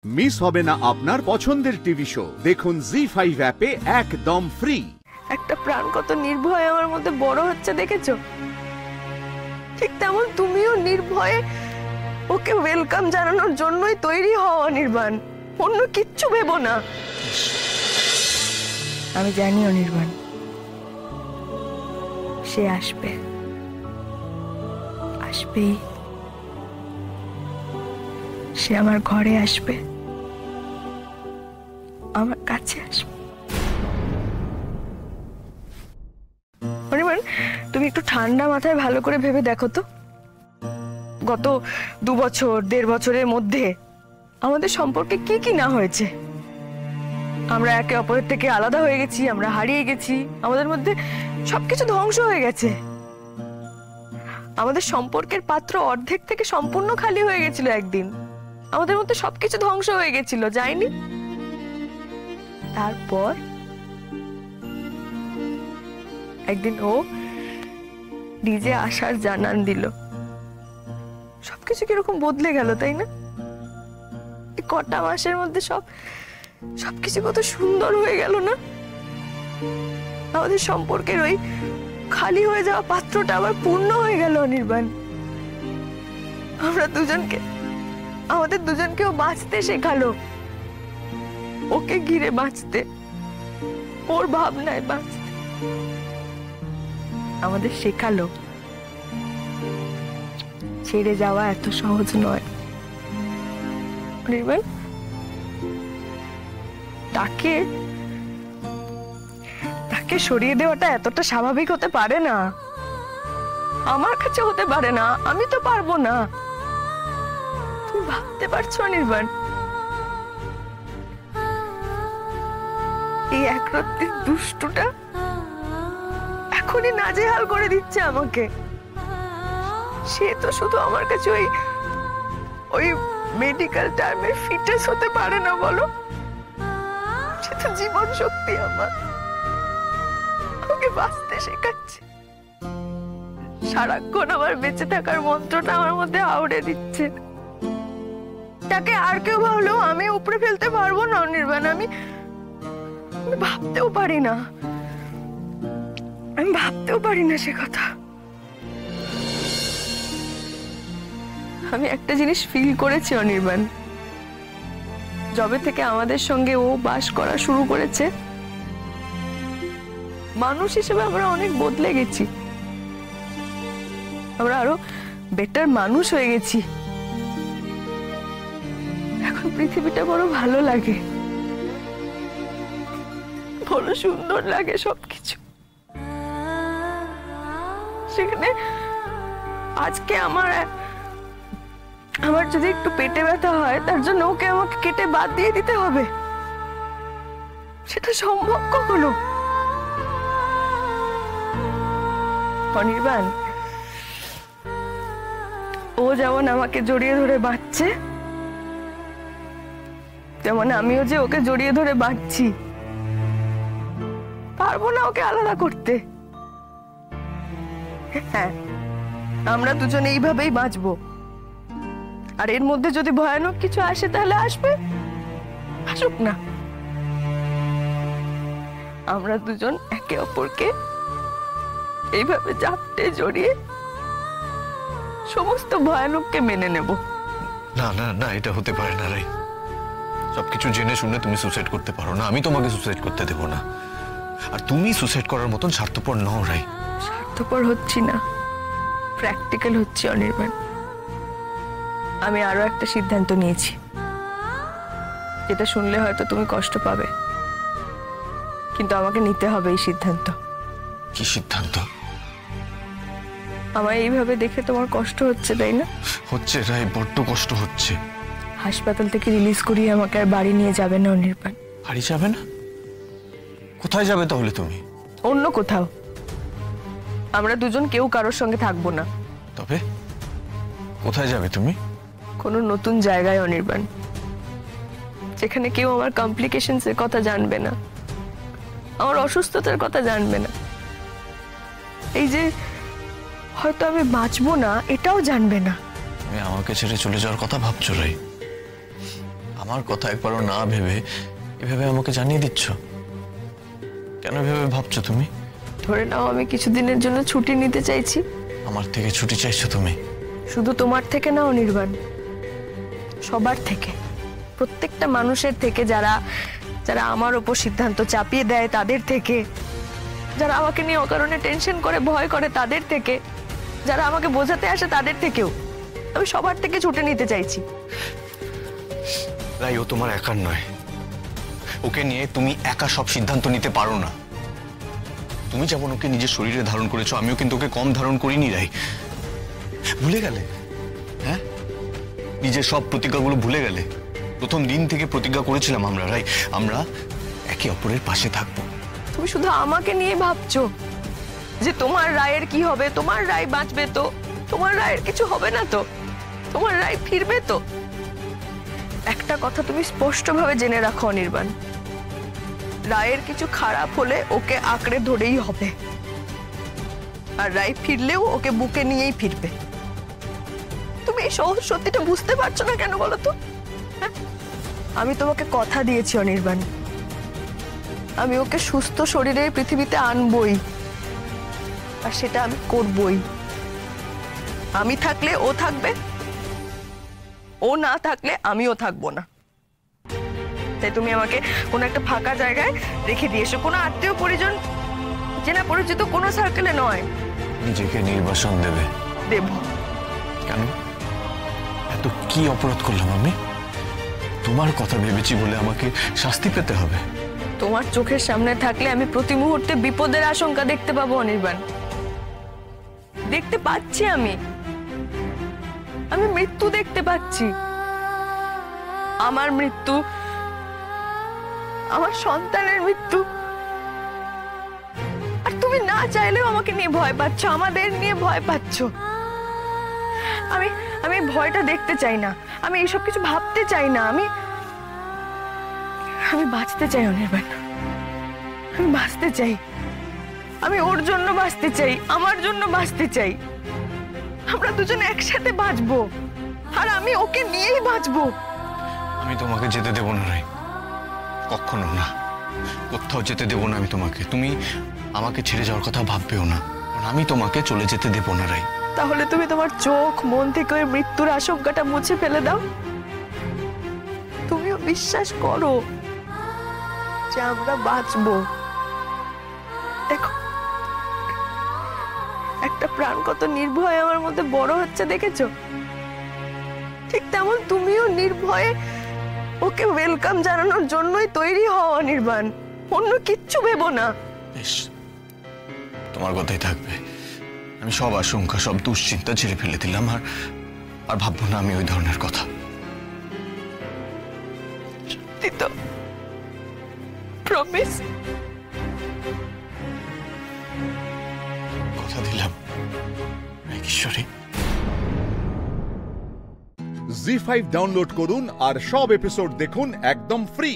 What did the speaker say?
Miss হবে না আপনার পছন্দের টিভি শো। দেখুন জি5 অ্যাপে একদম ফ্রি। একটা প্রাণ কত নির্ভয়ে আমার মধ্যে বড় হচ্ছে দেখেছো? ঠিক তেমন তুমিও নির্ভয়ে ওকে ওয়েলকাম জানানোর জন্যই তৈরি হও অনির্বাণ, অন্য কিচ্ছু ভেবো না। আমি জানি অনির্বাণ সে আসবে, আসবেই। সে আমার ঘরে আসবে, আমার কাছে আসবে। অনির্বাণ, তুমি একটু ঠান্ডা মাথায় ভালো করে ভেবে দেখো তো, গত 2 বছর 1.5 বছরের মধ্যে আমাদের সম্পর্কে কি কি না হয়েছে। আমরা একে অপরের থেকে আলাদা হয়ে গেছি, আমরা হারিয়ে গেছি, আমাদের মধ্যে সবকিছু ধ্বংস হয়ে গেছে। আমাদের সম্পর্কের পাত্র অর্ধেক থেকে সম্পূর্ণ খালি হয়ে গেছিল একদিন। আমাদের মধ্যে সবকিছু ধ্বংস হয়ে গেছিল, যায়নি? তারপর একদিন ও নিজে আসার জানান দিল। সবকিছু কিরকম বদলে গেল, তাই না? কটা মাসের মধ্যে সবকিছু কত সুন্দর হয়ে গেল না? আমাদের সম্পর্কের ওই খালি হয়ে যাওয়া পাত্রটা আবার পূর্ণ হয়ে গেল অনির্বাণ। আমাদের দুজনকেও বাঁচতে শেখালো, ওকে ঘিরে বাঁচতে, ওর ভাবনায় বাঁচতে আমাদের শেখালো ছেড়ে যাওয়া এত সহজ নয়। অনির্বাণ, তাকে সরিয়ে দেওয়াটা এতটা স্বাভাবিক হতে পারে না, আমার কাছে হতে পারে না, আমি তো পারবো না। তুমি ভাবতে পারছো অনির্বাণ, এই একরত্তির দুষ্টুটা এখনই নাজেহাল করে দিচ্ছে আমাকে। সে তো শুধু আমার কাছে ওই মেডিকেল টার্মের ফিটনেস হতে পারে না, বলো? সে তো জীবন শক্তি আমার, আমাকে বাঁচতে শেখাচ্ছে। সারাক্ষণ আমার বেঁচে থাকার মন্ত্রটা আমার মধ্যে আওড়ে দিচ্ছে। তাকে আর কেউ ভাবলেও আমি উপরে ফেলতে পারবো না অনির্বাণ। আমি ভাবতেও পারি না, আমি ভাবতেও পারি না সে কথা। আমি একটা জিনিস ফিল করেছি অনির্বাণ, যবে থেকে আমাদের সঙ্গে ও বাস করা শুরু করেছে, মানুষ হিসেবে আমরা অনেক বদলে গেছি। আমরা আরো বেটার মানুষ হয়ে গেছি। এখন পৃথিবীটা বড় ভালো লাগে, বড় সুন্দর লাগে সবকিছু। সেখানে আজকে আমার যদি একটু পেটে ব্যথা হয়, তার জন্য ওকে আমাকে কেটে বাদ দিয়ে দিতে হবে? সেটা সম্ভব কখনো? অনির্বাণ, ও যেমন আমাকে জড়িয়ে ধরে বাঁচছে, যেমন আমিও যে ওকে জড়িয়ে ধরে বাঁচছি। পারবো না ওকে আলাদা করতে। হ্যাঁ, আমরা দুজন এইভাবেই বাঁচবো। আর এর মধ্যে যদি ভয়ানক কিছু আসে তাহলে আসবে, আসুক না। আমরা দুজন একে অপরকে এইভাবে জাপটে জড়িয়ে সমস্ত ভয়ানককে মেনে নেব। না না না, এটা হতে পারে না রাই। সবকিছু জেনে শুনে তুমি সুসাইড করতে পারো না, আমি তোমাকে সুসাইড করতে দেবো না। আর তুমি সুসাইড করার মতন স্বার্থপর নও রাই। স্বার্থপর হচ্ছি না, প্র্যাকটিক্যাল হচ্ছে অনির্বাণ। আমি আরো একটা সিদ্ধান্ত নিয়েছি, যেটা শুনলে হয়তো তুমি কষ্ট পাবে, কিন্তু আমাকে নিতে হবে এই সিদ্ধান্ত। কি সিদ্ধান্ত? আমার এইভাবে দেখে তোমার কষ্ট হচ্ছে, তাই না? হচ্ছে রাই, বড্ড কষ্ট হচ্ছে। হাসপাতাল থেকে রিলিজ করিয়ে আমাকে আর বাড়ি নিয়ে যাবে না অনির্বাণ। বাড়ি যাবে না? কোথায় যাবে তাহলে তুমি? অন্য কোথাও। আমরা দুজন কেউ কারোর সঙ্গে থাকবো না। তবে কোথায় যাবে তুমি? কোনো নতুন জায়গায় অনির্বাণ, যেখানে কেউ আমার কমপ্লিকেশনসের কথা জানবে না, আমার অসুস্থতার কথা জানবে না, এই যে হয়তো আমি বাঁচবো না এটাও জানবে না। তুমি আমাকে ছেড়ে চলে যাওয়ার কথা ভাবছো রাই? আমার কথা একবারও না ভেবে এভাবে আমাকে জানিয়ে দিচ্ছ? কেন ভেবে ভাবছো তুমি? ধরে নাও আমি কিছুদিনের জন্য ছুটি নিতে চাইছি। আমার থেকে ছুটি চাইছো তুমি? শুধু তোমার থেকে না অনির্বাণ, সবার থেকে, প্রত্যেকটা মানুষের থেকে, যারা যারা আমার ওপর সিদ্ধান্ত চাপিয়ে দেয় তাদের থেকে, যারা আমাকে নিয়ে অকারণে টেনশন করে, ভয় করে তাদের থেকে, যারা আমাকে বোঝাতে আসে তাদের থেকেও, আমি সবার থেকে ছুটি নিতে চাইছি। রাই, ও তোমার একার নয়। ওকে নিয়ে তুমি একা সব সিদ্ধান্ত নিতে পারো না। তুমি যেমন ওকে নিজের শরীরে ধারণ করেছো, আমিও কিন্তু ওকে কম ধারণ করিনি। রাই, ভুলে গেলে? হ্যাঁ, নিজের সব প্রতিজ্ঞাগুলো ভুলে গেলে? প্রথম দিন থেকে প্রতিজ্ঞা করেছিলাম আমরা, রাই, আমরা একে অপরের পাশে থাকবো। তুমি শুধু আমাকে নিয়ে ভাবছো যে তোমার রায়ের কি হবে, তোমার রায় বাঁচবে তো, তোমার রায়ের কিছু হবে না তো, তোমার রায় ফিরবে তো। একটা কথা তুমি স্পষ্টভাবে জেনে রাখো অনির্বাণ, রায়ের কিছু খারাপ হলে ওকে আঁকড়ে ধরেই হবে, আর রায় ফিরলেও ওকে বুকে নিয়েই ফিরবে। তুমি এই সহজ সত্যিটা বুঝতে পারছো না কেন বলো তো? হ্যাঁ? আমি তোমাকে কথা দিয়েছি অনির্বাণ, আমি ওকে সুস্থ শরীরে পৃথিবীতে আনবই, আর সেটা আমি করবই। আমি থাকলে ও থাকবে, ও না থাকলে আমিও থাকবো না। তাই তুমি আমাকে কোনো একটা ফাঁকা জায়গায় রেখে দিয়ে এসো, কোনো আত্মীয় পরিজন, চেনা পরিচিত কোনো সার্কেলে নয়। নিজেকে নির্বাসন দেবে? দেব। কেন? এত কি অপরাধ করলাম আমি? তোমার কথা ভেবেছি বলে আমাকে শাস্তি পেতে হবে? তোমার চোখের সামনে থাকলে আমি প্রতি মুহূর্তে বিপদের আশঙ্কা দেখতে পাবো অনির্বাণ, দেখতে পাচ্ছি। আমি মৃত্যু দেখতে পাচ্ছি, আমার মৃত্যু, আমার সন্তানের মৃত্যু। আর তুমি না চাইলেও আমাকে নিয়ে ভয় পাচ্ছ, আমাদের নিয়ে ভয় পাচ্ছ। আমি ভয়টা দেখতে চাই না, আমি এইসব কিছু ভাবতে চাই না। আমি বাঁচতে চাই অনির্বাণ, আমি বাঁচতে চাই। আমি ওর জন্য বাঁচতে চাই, আমার জন্য বাঁচতে চাই। আমরা দুজন একসাথে বাঁচবো, আর আমি ওকে নিয়েই বাঁচবো। আমি তোমাকে যেতে দেব না রাই, কখনো না, কোথাও যেতে দেব না আমি তোমাকে। তুমি আমাকে ছেড়ে যাওয়ার কথা ভাববেও না, কারণ আমি তোমাকে চলে যেতে দেব না রাই। তাহলে তুমি তোমার চোখ মন থেকে ওই মৃত্যুর আশঙ্কাটা মুছে ফেলে দাও। তুমিও বিশ্বাস করো যে আমরা বাঁচবো। দেখো, একটা প্রাণ কত নির্ভয়ে আমার মধ্যে বড় হচ্ছে দেখেছো? ঠিক তেমন তুমিও নির্ভয়ে ওকে ওয়েলকাম জানানোর জন্যই তৈরি হও অনির্বাণ, অন্য কিচ্ছু ভেবো না। বেশ, তোমার কথাই থাকবে। আমি সব আশঙ্কা, সব দুশ্চিন্তা ঝেড়ে ফেলে দিলাম, আর ভাববো না আমি ওই ধরনের কথা। সত্যি তো? প্রমিস? কথা দিলাম কিশোরী। জি5 ডাউনলোড করুন আর সব এপিসোড দেখুন একদম ফ্রি।